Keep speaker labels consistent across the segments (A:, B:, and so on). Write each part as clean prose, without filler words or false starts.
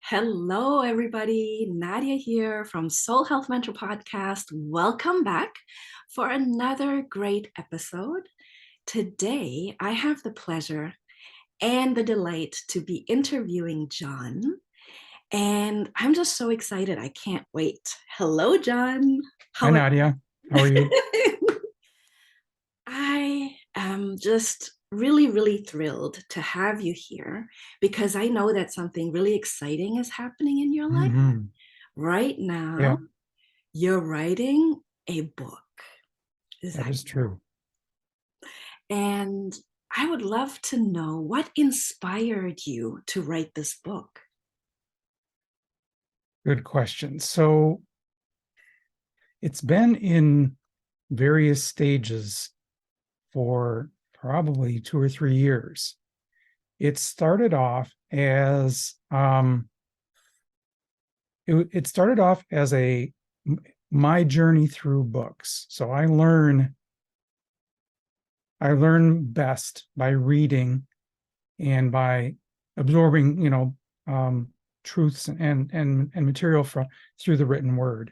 A: Hello, everybody. Nadia here from Soul Health Mentor Podcast. Welcome back for another great episode. Today, I have the pleasure and the delight to be interviewing John. And I'm just so excited. I can't wait. Hello, John.
B: Hi,
A: How are
B: Nadia. How are you?
A: you? I am just really thrilled to have you here because I know that something really exciting is happening in your life.
B: Hmm.
A: Right
B: Yeah,
A: now, you're writing a book. Is
B: that
A: that
B: is true.
A: And I would love to know what inspired you to write this book.
B: Good question. So it's been in various stages for probably 2 or 3 years. It started off as it started off as my journey through books. So I learn best by reading and by absorbing, truths and material through the written word.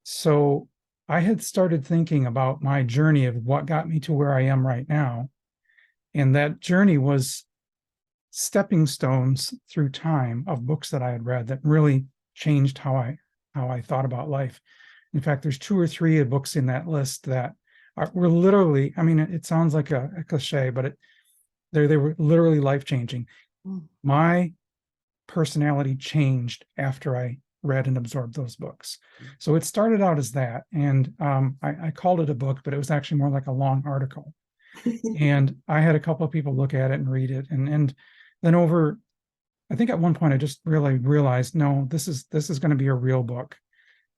B: So I had started thinking about my journey of what got me to where I am right now. And that journey was stepping stones through time of books that I had read that really changed how I thought about life. In fact, there's 2 or 3 books in that list that were literally, I mean, it sounds like a cliche, but they were literally life-changing.
A: Mm.
B: My personality changed after I read and absorbed those books. So it started out as that. And I called it a book, but it was actually more like a long article. And I had a couple of people look at it and read it. And then I think at one point I just really realized, no, this is going to be a real book.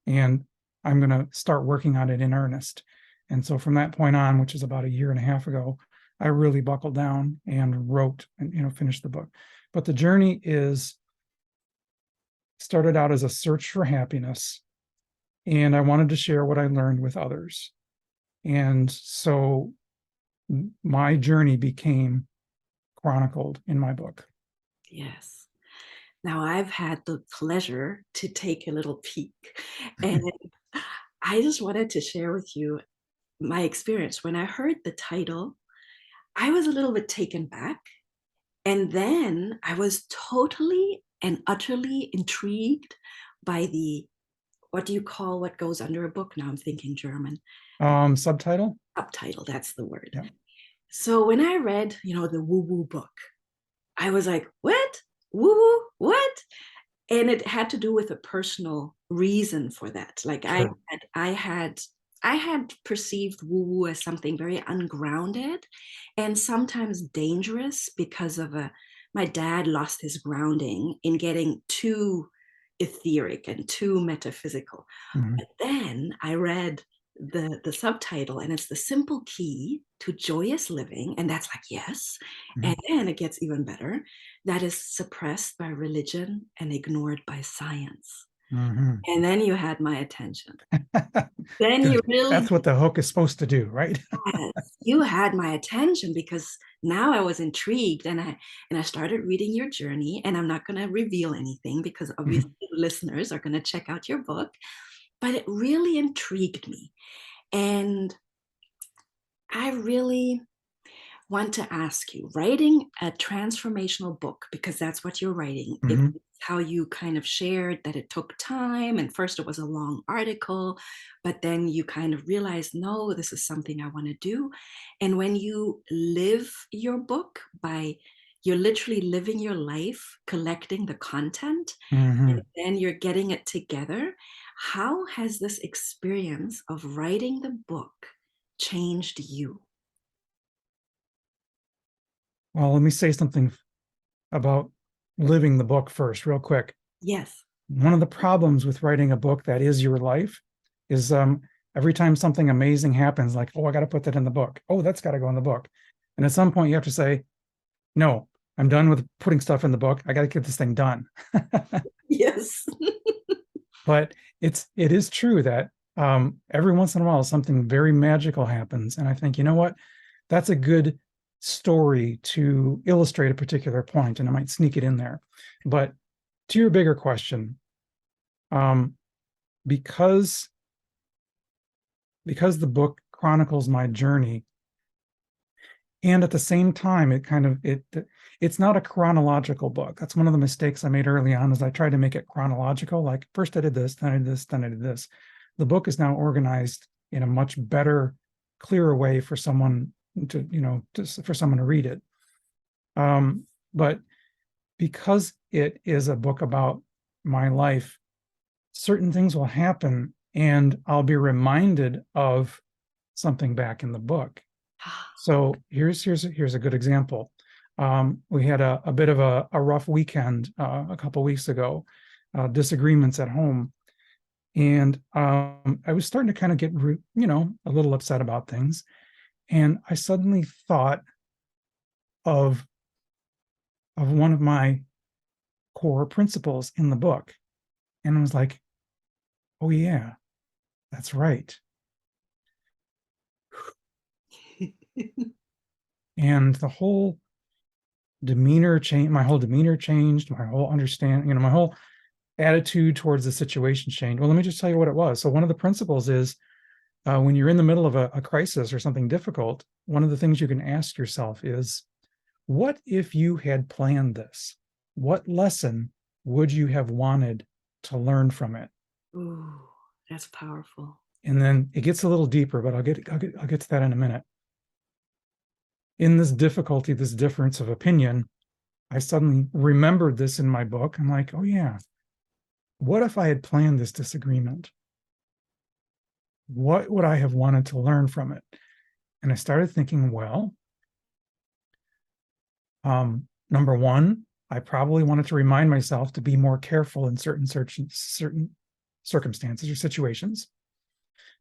B: And I'm going to start working on it in earnest. And so from that point on, which is about a year and a half ago, I really buckled down and wrote and finished the book. But the journey started out as a search for happiness, and I wanted to share what I learned with others. And so my journey became chronicled in my book.
A: Yes. Now, I've had the pleasure to take a little peek, and I just wanted to share with you my experience. When I heard the title, I was a little bit taken back. And then I was totally and utterly intrigued by what do you call what goes under a book? Now I'm thinking German.
B: Subtitle?
A: Subtitle, that's the word.
B: Yeah.
A: So when I read, the woo-woo book, I was like, what? Woo-woo? What? And it had to do with a personal reason for that. Like
B: Sure.
A: I had perceived woo-woo as something very ungrounded and sometimes dangerous because of my dad lost his grounding in getting too etheric and too metaphysical.
B: Mhm.
A: But then I read the subtitle, and it's the simple key to joyous living, and that's like, yes. And
B: Mhm.
A: then it gets even better. That is suppressed by religion and ignored by science.
B: Mhm.
A: And then you had my attention. Then you
B: Good.
A: really
B: That's what the hook is supposed to do, right?
A: Yes, you had my attention because now I was intrigued, and I started reading your journey, and I'm not going to reveal anything because obviously the listeners are going to check out your book, but it really intrigued me. And I really want to ask you, writing a transformational book, because that's what you're writing. It's
B: Mhm.
A: how you kind of shared that it took time. And first it was a long article, but then you kind of realized, no, this is something I want to do. And when you live your book you're literally living your life, collecting the content, and
B: Mhm.
A: then you're getting it together. How has this experience of writing the book changed you?
B: Well, let me say something about living the book first, real quick.
A: Yes.
B: One of the problems with writing a book that is your life is every time something amazing happens, like, oh, I got to put that in the book. Oh, that's got to go in the book. And at some point, you have to say, no, I'm done with putting stuff in the book. I got to get this thing done.
A: Yes.
B: But it is true that every once in a while, something very magical happens. And I think, you know what? That's a good story to illustrate a particular point, and I might sneak it in there. But to your bigger question, um, because the book chronicles my journey, and at the same time it's not a chronological book. That's one of the mistakes I made early on, is I tried to make it chronological, like first I did this, then I did this, then I did this. The book is now organized in a much better, clearer way for someone for someone to read it. But because it is a book about my life, certain things will happen and I'll be reminded of something back in the book. So here's a good example. We had a bit of a rough weekend a couple weeks ago, disagreements at home. And I was starting to kind of get, a little upset about things. And I suddenly thought of one of my core principles in the book. And I was like, oh yeah, that's right. And the whole demeanor changed, my whole demeanor changed, my whole understanding, my whole attitude towards the situation changed. Well, let me just tell you what it was. So one of the principles is when you're in the middle of a crisis or something difficult, one of the things you can ask yourself is, what if you had planned this? What lesson would you have wanted to learn from it?
A: Ooh, that's powerful.
B: And then it gets a little deeper, but I'll get to that in a minute. In this difficulty, this difference of opinion, I suddenly remembered this in my book. I'm like, oh yeah, what if I had planned this disagreement? What would I have wanted to learn from it? And I started thinking, well, number one, I probably wanted to remind myself to be more careful in certain circumstances or situations.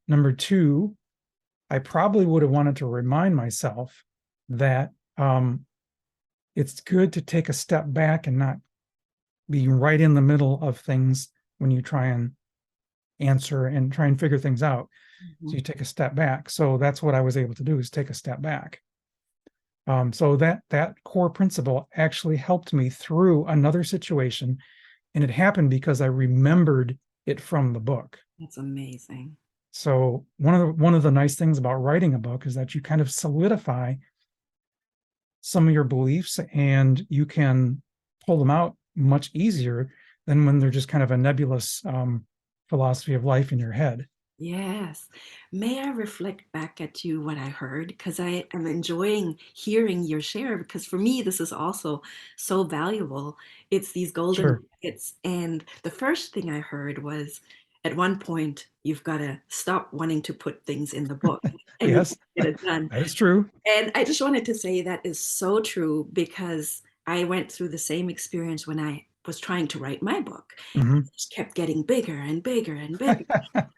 B: Number two, I probably would have wanted to remind myself that it's good to take a step back and not be right in the middle of things when you try and answer and try and figure things out. So you take a step back. So that's what I was able to do, is take a step back. So that core principle actually helped me through another situation, and it happened because I remembered it from the book.
A: That's amazing.
B: So one of the nice things about writing a book is that you kind of solidify some of your beliefs, and you can pull them out much easier than when they're just kind of a nebulous philosophy of life in your head.
A: Yes. May I reflect back at you what I heard? Because I am enjoying hearing your share, because for me, this is also so valuable. It's these golden
B: Sure.
A: nuggets. And the first thing I heard was, at one point, you've got to stop wanting to put things in the book and you
B: Yes,
A: get it done.
B: that is true.
A: And I just wanted to say that is so true, because I went through the same experience when I was trying to write my book.
B: Mm-hmm.
A: It just kept getting bigger and bigger and bigger.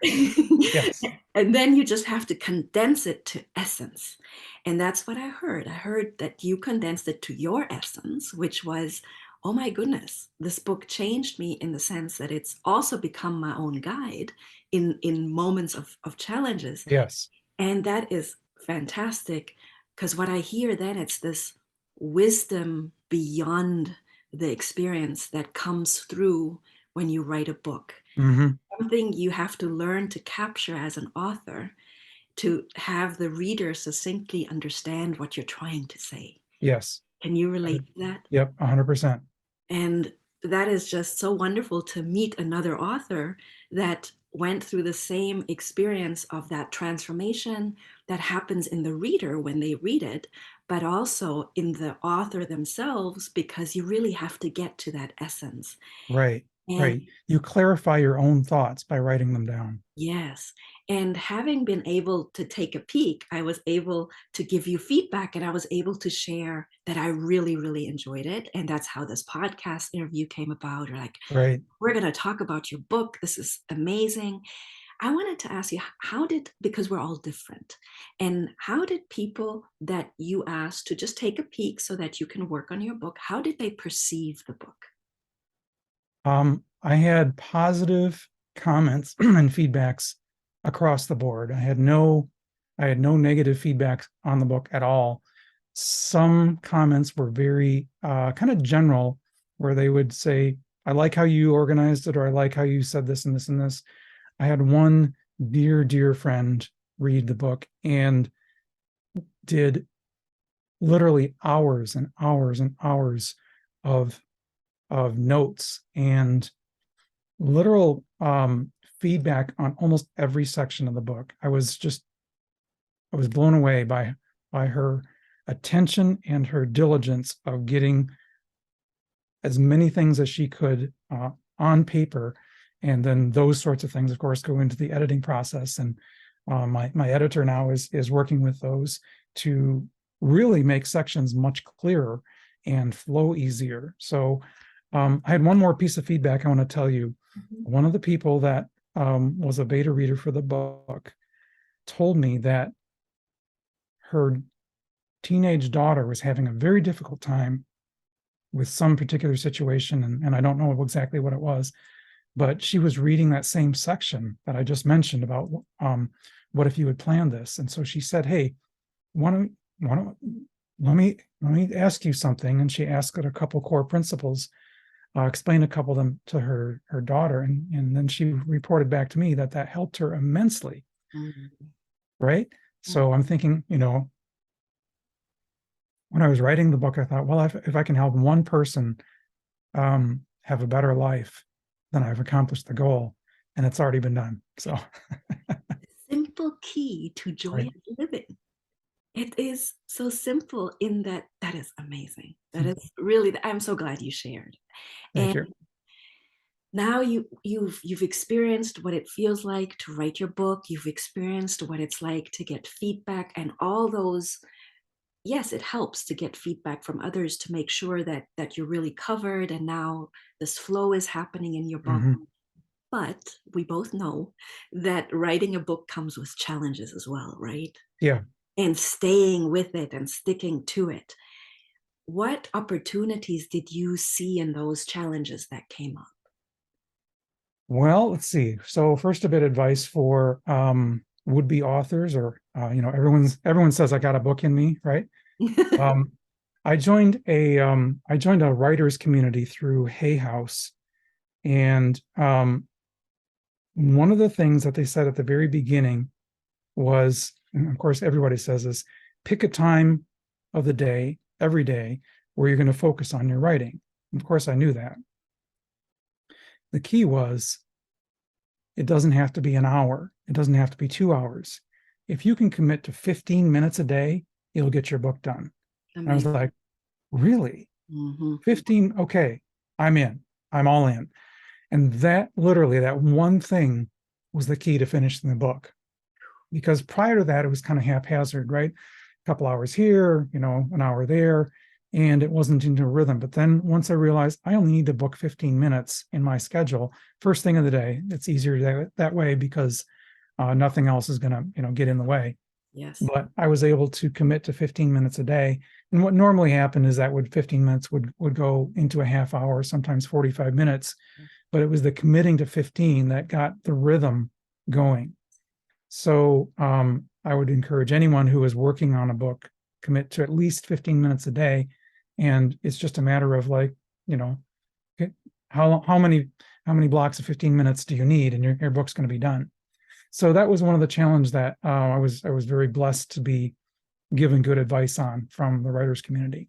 B: Yes.
A: And then you just have to condense it to essence. And that's what I heard. I heard that you condensed it to your essence, which was, oh my goodness, this book changed me in the sense that it's also become my own guide in moments of challenges.
B: Yes.
A: And that is fantastic, because what I hear then, it's this wisdom beyond the experience that comes through when you write a book.
B: Mm-hmm.
A: Something you have to learn to capture as an author, to have the reader succinctly understand what you're trying to say.
B: Yes.
A: Can you relate to that?
B: Yep. 100%.
A: And that is just so wonderful to meet another author that went through the same experience of that transformation that happens in the reader when they read it, but also in the author themselves, because you really have to get to that essence.
B: Right.
A: And
B: Right. You clarify your own thoughts by writing them down.
A: yes. And having been able to take a peek, I was able to give you feedback, and I was able to share that I really, really enjoyed it. And that's how this podcast interview came about. Or like,
B: Right.
A: we're going to talk about your book. This is amazing. I wanted to ask you, how did, because we're all different, and how did people that you asked to just take a peek so that you can work on your book, how did they perceive the book?
B: I had positive comments and feedbacks across the board. I had no negative feedback on the book at all. Some comments were very kind of general, where they would say, I like how you organized it, or I like how you said this and this and this. I had one dear, dear friend read the book and did literally hours and hours and hours of notes and literal feedback on almost every section of the book. I was blown away by her attention and her diligence of getting as many things as she could on paper, and then those sorts of things, of course, go into the editing process. And my editor now is working with those to really make sections much clearer and flow easier. So I had one more piece of feedback I want to tell you.
A: Mhm.
B: One of the people that was a beta reader for the book told me that her teenage daughter was having a very difficult time with some particular situation, and I don't know exactly what it was, but she was reading that same section that I just mentioned about what if you had planned this. And so she said, hey, why don't, let me ask you something. And she asked it a couple core principles, explained a couple of them to her daughter, and then she reported back to me that helped her immensely.
A: Mhm.
B: Right. So I'm thinking, when I was writing the book, I thought, well, if I can help one person have a better life, then I've accomplished the goal, and it's already been done. So,
A: Simple key to
B: right.
A: joyous living. It is so simple in that is amazing. That is really, I'm so glad you shared.
B: Thank
A: And
B: you.
A: now you've experienced what it feels like to write your book. You've experienced what it's like to get feedback and all those. Yes, it helps to get feedback from others to make sure that you're really covered and now this flow is happening in your body.
B: Mhm.
A: But we both know that writing a book comes with challenges as well, right?
B: Yeah.
A: And staying with it and sticking to it. What opportunities did you see in those challenges that came up?
B: Well, let's see. So first, a bit of advice for would-be authors, or everyone says I got a book in me, right? Um, I joined a writers community through Hay House, and one of the things that they said at the very beginning was, and of course, everybody says this, pick a time of the day, every day, where you're going to focus on your writing. Of course, I knew that. The key was it doesn't have to be an hour. It doesn't have to be 2 hours. If you can commit to 15 minutes a day, you'll get your book done. And I was
A: Amazing.
B: like, really?
A: Mm-hmm.
B: 15? Okay, I'm in. I'm all in. And that literally, that one thing was the key to finishing the book. Because prior to that, it was kind of haphazard, right? A couple hours here, an hour there, and it wasn't into a rhythm. But then once I realized I only need to book 15 minutes in my schedule, first thing of the day, it's easier that way because nothing else is going to, get in the way.
A: Yes.
B: But I was able to commit to 15 minutes a day. And what normally happened is that 15 minutes would go into a half hour, sometimes 45 minutes. But it was the committing to 15 that got the rhythm going. So I would encourage anyone who is working on a book, commit to at least 15 minutes a day. And it's just a matter of how many blocks of 15 minutes do you need, and your book's going to be done. So that was one of the challenges that I was very blessed to be given good advice on from the writers community.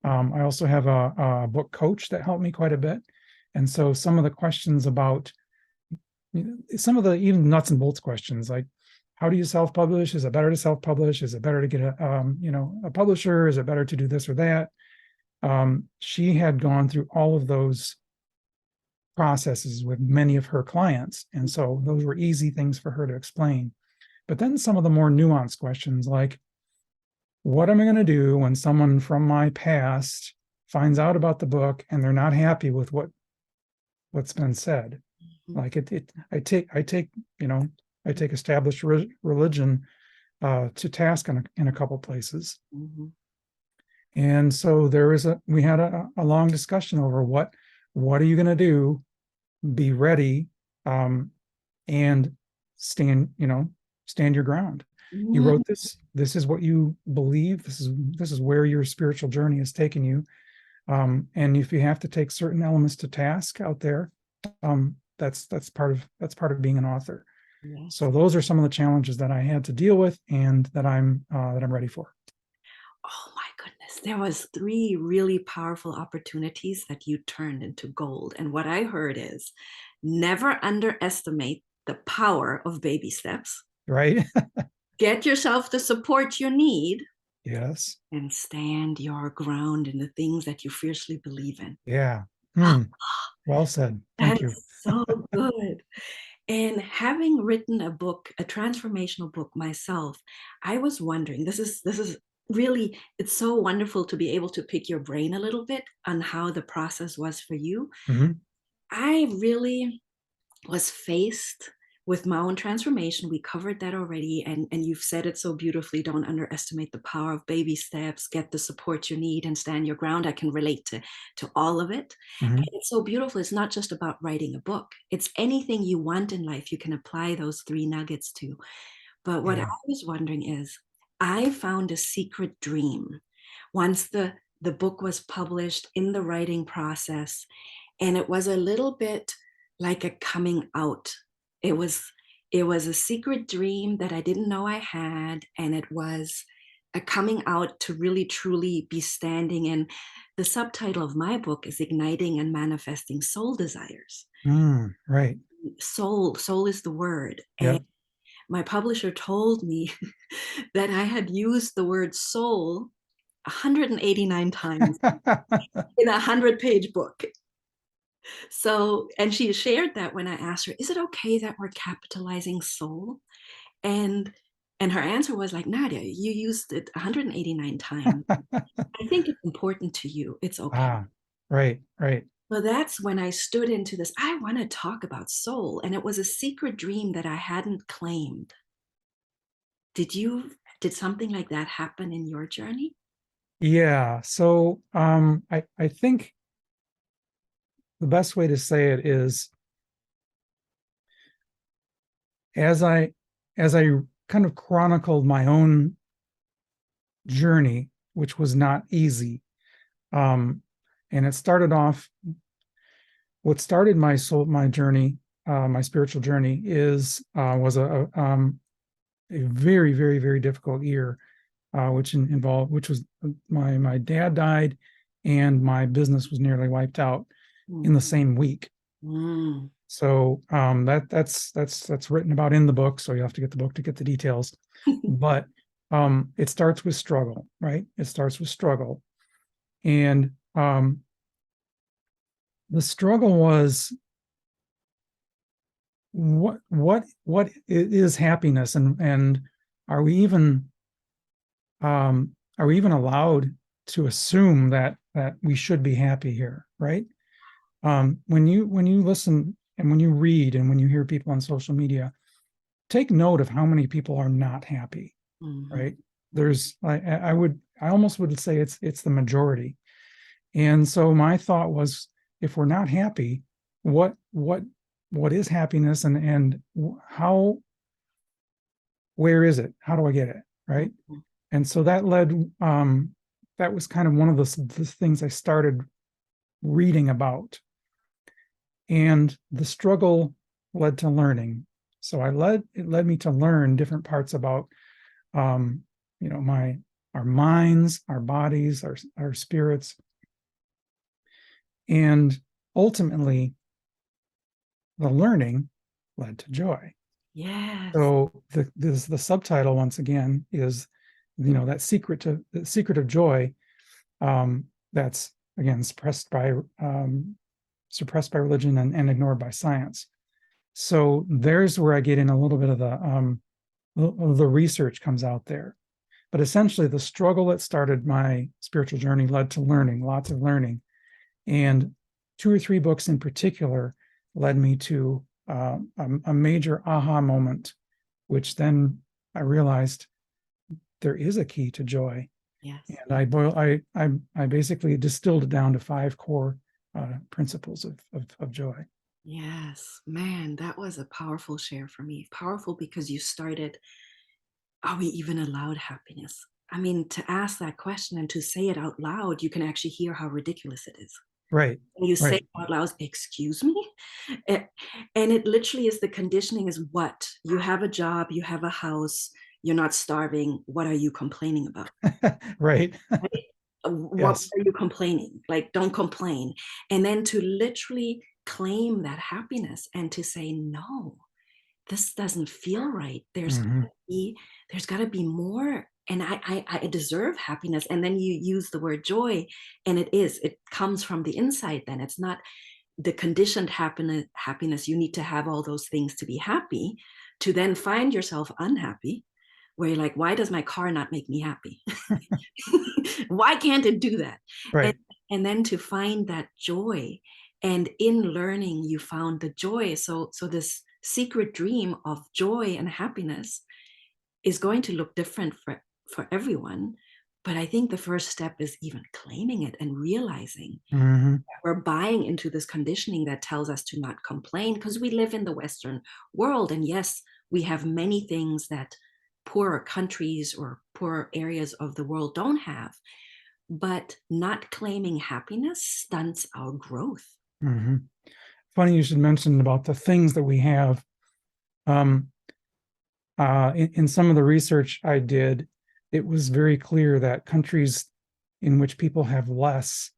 B: I also have a book coach that helped me quite a bit. And so some of the questions about some of the even nuts and bolts questions, like how do you self-publish? Is it better to self-publish? Is it better to get a publisher? Is it better to do this or that? She had gone through all of those processes with many of her clients, and so those were easy things for her to explain. But then some of the more nuanced questions, like what am I going to do when someone from my past finds out about the book and they're not happy with what's been said? Like I take established religion to task in a couple places.
A: Mm-hmm.
B: And so we had a long discussion over what are you going to do? Be ready, and stand your ground. You
A: Mm-hmm.
B: wrote this. This is what you believe. This is where your spiritual journey has taken you. And if you have to take certain elements to task out there, that's part of being an author.
A: Yes.
B: So those are some of the challenges that I had to deal with, and that I'm ready for.
A: Oh my goodness. There was 3 really powerful opportunities that you turned into gold. And what I heard is never underestimate the power of baby steps.
B: Right?
A: Get yourself the support you need
B: Yes.
A: and stand your ground in the things that you fiercely believe in.
B: Yeah.
A: Oh,
B: Well said. Thank you.
A: that's so good. And having written a book, a transformational book myself, I was wondering, this is really, it's so wonderful to be able to pick your brain a little bit on how the process was for you.
B: Mhm.
A: I really was faced with my own transformation. We covered that already, and you've said it so beautifully. Don't underestimate the power of baby steps. Get the support you need and stand your ground. I can relate to all of it. And
B: Mhm.
A: it's so beautiful. It's not just about writing a book. It's anything you want in life. You can apply those 3 nuggets to. But what I
B: Yeah.
A: was wondering is, I found a secret dream once the book was published in the writing process, and it was a little bit like a coming out. It was it was a secret dream that I didn't know I had, and it was a coming out to really truly be standing in. The subtitle of my book is Igniting and Manifesting Soul Desires.
B: Right.
A: Soul is the word. And
B: Yep.
A: my publisher told me that I had used the word soul 189 times in a 100-page book. So, and she shared that when I asked her, is it okay that we're capitalizing soul? And and her answer was like, Nadia, you used it 189 times. I think it's important to you. It's okay.
B: Ah, right, right.
A: So that's when I stood into this. I want to talk about soul. And it was a secret dream that I hadn't claimed. Did something like that happen in your journey?
B: Yeah. So I think the best way to say it is, as I kind of chronicled my own journey, which was not easy. And it started off, what started my journey, my spiritual journey, was a very, very, very difficult year, which was my dad died, and my business was nearly wiped out in the
A: Mm,
B: same week.
A: mm,
B: So that's written about in the book. So you have to get the book to get the details. But it starts with struggle, right? It starts with struggle, and the struggle was, what is happiness, and are we even allowed to assume that we should be happy here, right? When you listen and when you read and when you hear people on social media, take note of how many people are not happy,
A: mhm,
B: right? I almost would say it's the majority. And so my thought was, if we're not happy, what is happiness, and how where is it? How do I get it? Right?
A: mhm.
B: And so that was kind of one of the things I started reading about. And the struggle led to learning. So it led me to learn different parts about, um, our minds, our bodies, our spirits, and ultimately the learning led to joy.
A: Yes.
B: So the subtitle, once again, is, the secret of joy, that's again suppressed by religion, and ignored by science. So there's where I get in a little bit of the research comes out there. But essentially, the struggle that started my spiritual journey led to learning, lots of learning. And 2 or 3 books in particular led me to a major aha moment, which then I realized there is a key to joy.
A: Yes.
B: And I basically distilled it down to 5 core principles of joy.
A: Yes. Man, that was a powerful share for me. Powerful because you started, are we even allowed happiness? I mean, to ask that question and to say it out loud, you can actually hear how ridiculous it is.
B: Right.
A: When you say
B: Right.
A: it out loud, excuse me? It, and it literally is, the conditioning is what? You have a job, you have a house, you're not starving. What are you complaining about?
B: Right.
A: Right? What
B: Yes.
A: are you complaining? Like, don't complain. And then to literally claim that happiness and to say, no, this doesn't feel right.
B: Hmm.
A: There's got to be more. And I deserve happiness. And then you use the word joy, and it comes from the inside. Then it's not the conditioned happiness. You need to have all those things to be happy, to then find yourself unhappy, where you're like, why does my car not make me happy? Why can't it do that? And,
B: Right.
A: and then to find that joy. And in learning, you found the joy. So this secret dream of joy and happiness is going to look different for everyone. But I think the first step is even claiming it and realizing
B: Hmm.
A: we're buying into this conditioning that tells us to not complain, because we live in the Western world. And yes, we have many things that poorer countries or poorer areas of the world don't have. But not claiming happiness stunts our growth.
B: Hmm. Funny you should mention about the things that we have. Um, in some of the research I did, it was very clear that countries in which people have less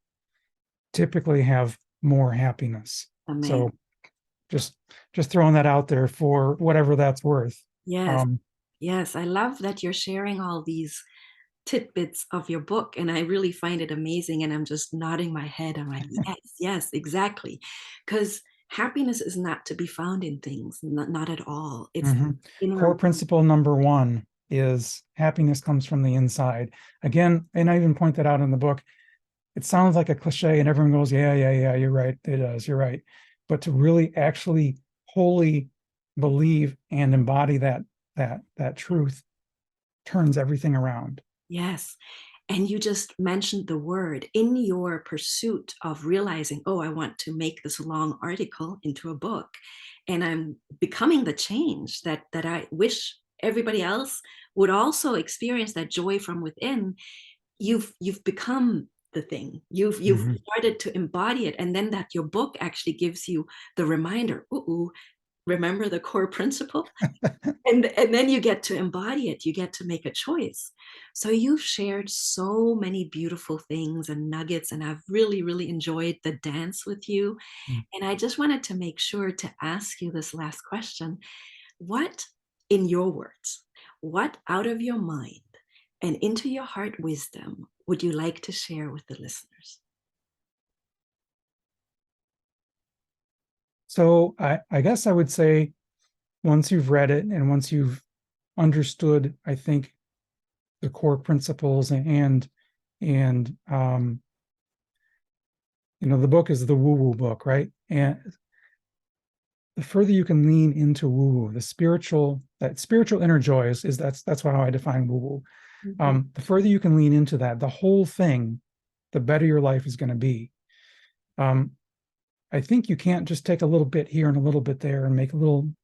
B: typically have more happiness.
A: Amazing.
B: So just just throwing that out there for whatever that's worth.
A: Yes.
B: Um,
A: Yes. I love that you're sharing all these tidbits of your book, and I really find it amazing. And I'm just nodding my head. I'm like, yes, yes, exactly. Because happiness is not to be found in things, not at all. It's
B: mhm.
A: inner.
B: Core principle number one is happiness comes from the inside. Again, and I even point that out in the book. It sounds like a cliche, and everyone goes, "Yeah, yeah, yeah, you're right. It does. You're right." But to really actually wholly believe and embody that truth turns everything around.
A: Yes. And you just mentioned the word in your pursuit of realizing, oh, I want to make this long article into a book. And I'm becoming the change that I wish everybody else would also experience, that joy from within. You've become the thing. You've
B: Mhm.
A: started to embody it. And then that your book actually gives you the reminder, ooh, remember the core principle? And then you get to embody it, you get to make a choice. So you've shared so many beautiful things and nuggets, and I've really, really enjoyed the dance with you. And I just wanted to make sure to ask you this last question. What, in your words, what out of your mind and into your heart wisdom would you like to share with the listeners?
B: So I guess I would say once you've read it and once you've understood, I think the core principles and the book is the woo-woo book, right? And the further you can lean into woo-woo, that spiritual inner joy is that's how I define woo-woo.
A: Mhm.
B: The further you can lean into that, the whole thing, the better your life is going to be. Um, I think you can't just take a little bit here and a little bit there and make little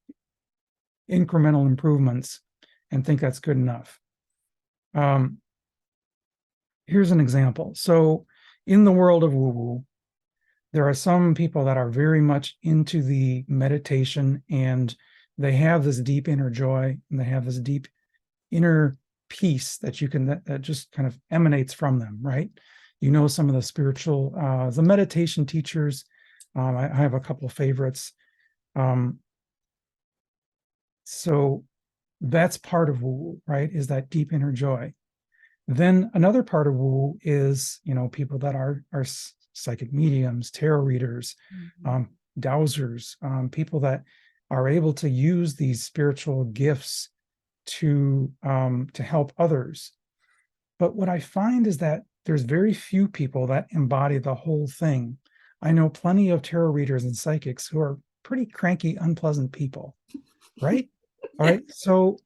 B: incremental improvements and think that's good enough. Um, Here's an example. So, in the world of woo woo, there are some people that are very much into the meditation and they have this deep inner joy and they have this deep inner peace that just kind of emanates from them, right? Some of the spiritual, the meditation teachers. I have a couple of favorites. Um, so that's part of woo woo, right? Is that deep inner joy. Then another part of woo is, people that are psychic mediums, tarot readers,
A: Mhm.
B: dowsers, people that are able to use these spiritual gifts to help others. But what I find is that there's very few people that embody the whole thing. I know plenty of tarot readers and psychics who are pretty cranky, unpleasant people, right? All
A: Yeah.
B: right. So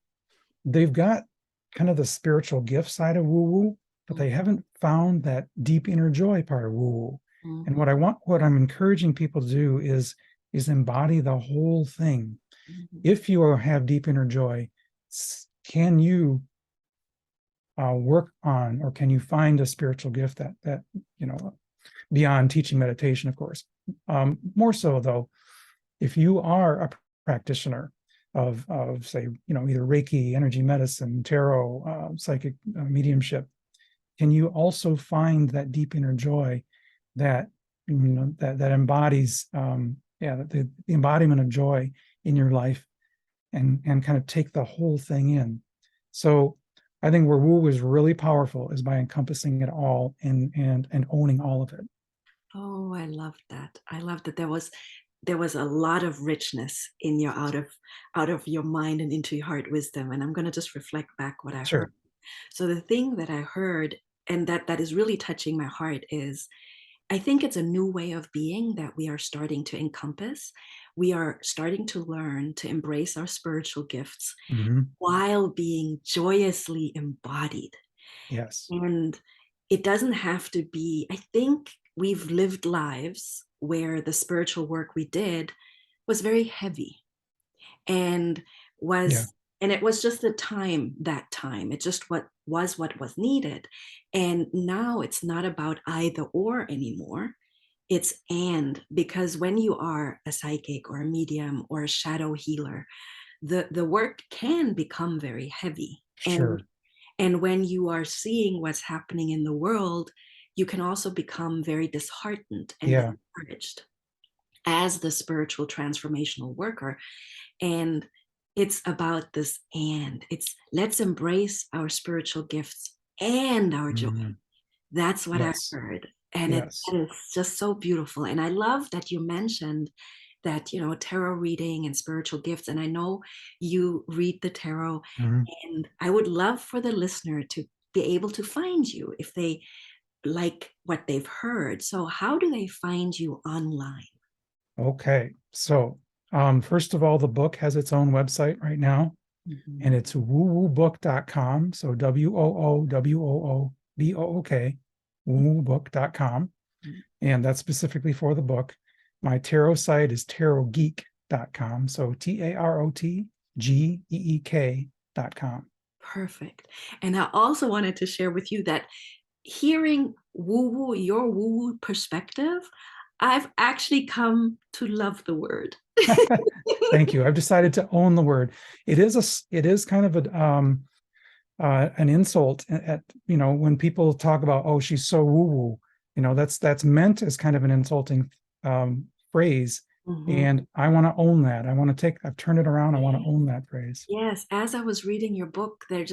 B: they've got kind of the spiritual gift side of woo woo, but they haven't found that deep inner joy part of woo woo. And
A: Mhm.
B: what I'm encouraging people to do is embody the whole thing.
A: Mhm.
B: If you have deep inner joy, can you work on, or can you find a spiritual gift that beyond teaching meditation, of course. More so though, if you are a practitioner of say, either Reiki, energy medicine, tarot, psychic mediumship, can you also find that deep inner joy that that embodies the embodiment of joy in your life, and kind of take the whole thing in. So I think where woo is really powerful is by encompassing it all and owning all of it.
A: Oh, I love that. I love that there was a lot of richness in your out of your mind and into your heart wisdom. And I'm going to just reflect back what I heard.
B: Sure.
A: So the thing that I heard, and that is really touching my heart, is I think it's a new way of being that we are starting to encompass. We are starting to learn to embrace our spiritual gifts
B: Mhm.
A: while being joyously embodied.
B: Yes.
A: And it doesn't have to be, I think we've lived lives where the spiritual work we did was very heavy and
B: Yeah.
A: was and it was just the time, that time it just what was needed. And now it's not about either or anymore. It's and, because when you are a psychic or a medium or a shadow healer, the work can become very heavy.
B: Sure.
A: And when you are seeing what's happening in the world, you can also become very disheartened and
B: Yeah.
A: discouraged as the spiritual transformational worker. And it's about this, and it's let's embrace our spiritual gifts and our joy.
B: Mhm.
A: That's what I
B: Yes.
A: heard. And
B: Yes.
A: that is just so beautiful. And I love that you mentioned that, tarot reading and spiritual gifts. And I know you read the tarot,
B: Mhm.
A: and I would love for the listener to be able to find you if they like what they've heard. So how do they find you online?
B: Okay. So, first of all, the book has its own website right now, and
A: Mhm.
B: it's woowoobook.com. So WOOWOOBOOK, woowoobook.com. And that's specifically for the book. My tarot site is tarotgeek.com. So TAROTGEEK.com.
A: Perfect. And I also wanted to share with you that hearing your woo woo perspective, I've actually come to love the word.
B: Thank you. I've decided to own the word. It is kind of an insult at, when people talk about, oh, she's so woo woo, that's meant as kind of an insulting phrase.
A: Mhm.
B: And I want to own that. I've turned it around. I want to own that phrase.
A: Yes, as I was reading your book, there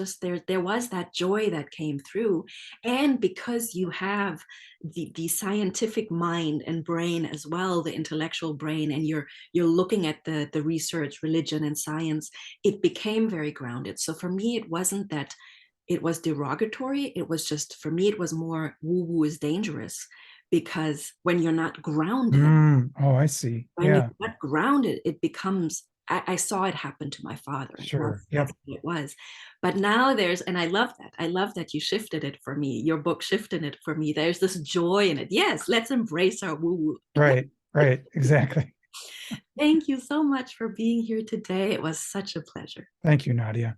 A: was that joy that came through. And because you have the scientific mind and brain as well, the intellectual brain, and you're looking at the research, religion, and science, it became very grounded. So for me, it wasn't that it was derogatory. It was just, for me, it was more woo-woo is dangerous, because when you're not grounded,
B: Oh, I see.
A: when you're
B: Yeah,
A: not grounded, it becomes, I saw it happen to my father, and
B: sure.
A: that's
B: Yep.
A: what it was. But now and I love that. I love that you shifted it for me. Your book shifted it for me. There's this joy in it. Yes, let's embrace our woo woo.
B: Right. Right. Exactly.
A: Thank you so much for being here today. It was such a pleasure.
B: Thank you, Nadia.